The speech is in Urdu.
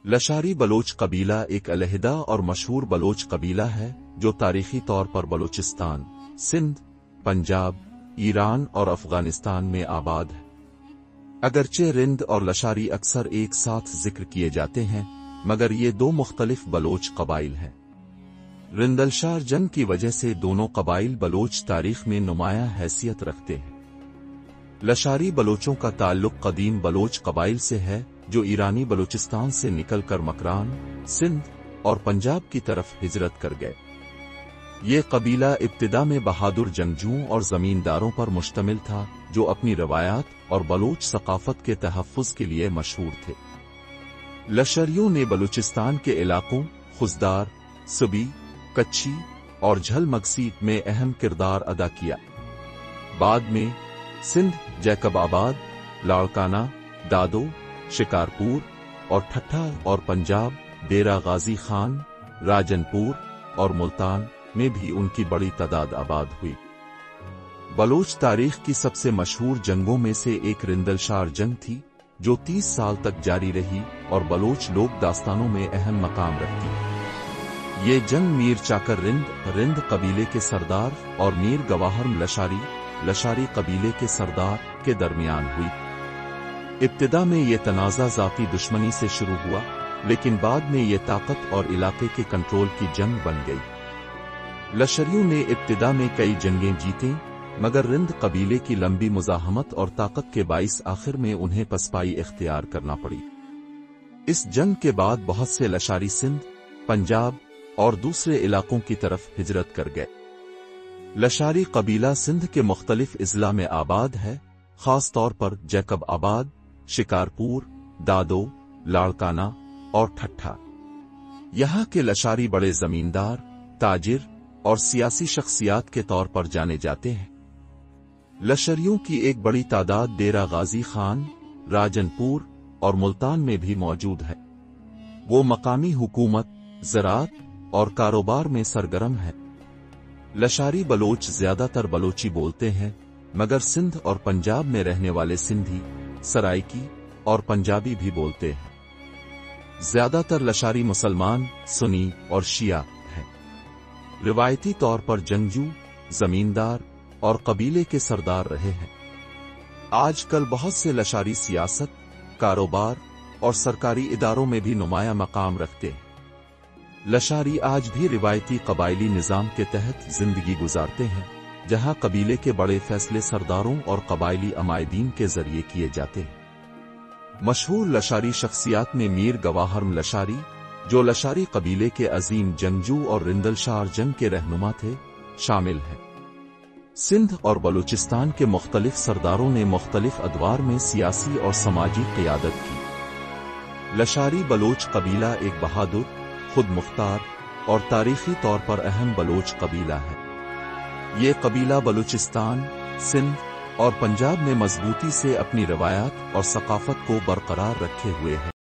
لشاری بلوچ قبیلہ ایک علیحدہ اور مشہور بلوچ قبیلہ ہے جو تاریخی طور پر بلوچستان، سندھ، پنجاب، ایران اور افغانستان میں آباد ہے۔ اگرچہ رند اور لشاری اکثر ایک ساتھ ذکر کیے جاتے ہیں، مگر یہ دو مختلف بلوچ قبائل ہیں۔ رندلشار جنگ کی وجہ سے دونوں قبائل بلوچ تاریخ میں نمایاں حیثیت رکھتے ہیں۔ لشاری بلوچوں کا تعلق قدیم بلوچ قبائل سے ہے جو ایرانی بلوچستان سے نکل کر مکران، سندھ اور پنجاب کی طرف ہجرت کر گئے۔ یہ قبیلہ ابتدا میں بہادر جنگجوؤں اور زمینداروں پر مشتمل تھا جو اپنی روایات اور بلوچ ثقافت کے تحفظ کے لیے مشہور تھے۔ لشریوں نے بلوچستان کے علاقوں خزدار، سبی، کچھی اور جھل مگسی میں اہم کردار ادا کیا۔ بعد میں سندھ، جیکب آباد، لاڑکانہ، دادو، شکارپور اور ٹھٹھہ اور پنجاب، ڈیرہ غازی خان، راجن پور اور ملتان میں بھی ان کی بڑی تعداد آباد ہوئی۔ بلوچ تاریخ کی سب سے مشہور جنگوں میں سے ایک رندلشار جنگ تھی جو 30 سال تک جاری رہی اور بلوچ لوک داستانوں میں اہم مقام رکھتی ہے۔ یہ جنگ میر چاکر رند قبیلے کے سردار اور میر گواہرم لشاری قبیلے کے سردار کے درمیان ہوئی۔ ابتدا میں یہ تنازع ذاتی دشمنی سے شروع ہوا، لیکن بعد میں یہ طاقت اور علاقے کے کنٹرول کی جنگ بن گئی۔ لشریوں نے ابتدا میں کئی جنگیں جیتیں، مگر رند قبیلے کی لمبی مزاحمت اور طاقت کے باعث آخر میں انہیں پسپائی اختیار کرنا پڑی۔ اس جنگ کے بعد بہت سے لشاری سندھ، پنجاب اور دوسرے علاقوں کی طرف ہجرت کر گئے۔ لشاری قبیلہ سندھ کے مختلف اضلاع میں آباد ہے، خاص طور پر جیکب آباد، شکارپور، دادو، لاڑکانہ اور ٹھٹھہ۔ یہاں کے لشاری بڑے زمیندار، تاجر اور سیاسی شخصیات کے طور پر جانے جاتے ہیں۔ لشریوں کی ایک بڑی تعداد ڈیرہ غازی خان، راجن پور اور ملتان میں بھی موجود ہے۔ وہ مقامی حکومت، زراعت اور کاروبار میں سرگرم ہے۔ لشاری بلوچ زیادہ تر بلوچی بولتے ہیں، مگر سندھ اور پنجاب میں رہنے والے سندھی، سرائکی اور پنجابی بھی بولتے ہیں۔ زیادہ تر لشاری مسلمان، سنی اور شیعہ ہیں۔ روایتی طور پر جنگجو، زمیندار اور قبیلے کے سردار رہے ہیں۔ آج کل بہت سے لشاری سیاست، کاروبار اور سرکاری اداروں میں بھی نمایاں مقام رکھتے ہیں۔ لشاری آج بھی روایتی قبائلی نظام کے تحت زندگی گزارتے ہیں، جہاں قبیلے کے بڑے فیصلے سرداروں اور قبائلی عمائدین کے ذریعے کیے جاتے ہیں۔ مشہور لشاری شخصیات میں میر گواہرم لشاری، جو لشاری قبیلے کے عظیم جنگجو اور رندلشار جنگ کے رہنما تھے، شامل ہیں۔ سندھ اور بلوچستان کے مختلف سرداروں نے مختلف ادوار میں سیاسی اور سماجی قیادت کی۔ لشاری بلوچ قبیلہ ایک بہادر، خود مختار اور تاریخی طور پر اہم بلوچ قبیلہ ہے۔ یہ قبیلہ بلوچستان، سندھ اور پنجاب میں مضبوطی سے اپنی روایات اور ثقافت کو برقرار رکھے ہوئے ہے۔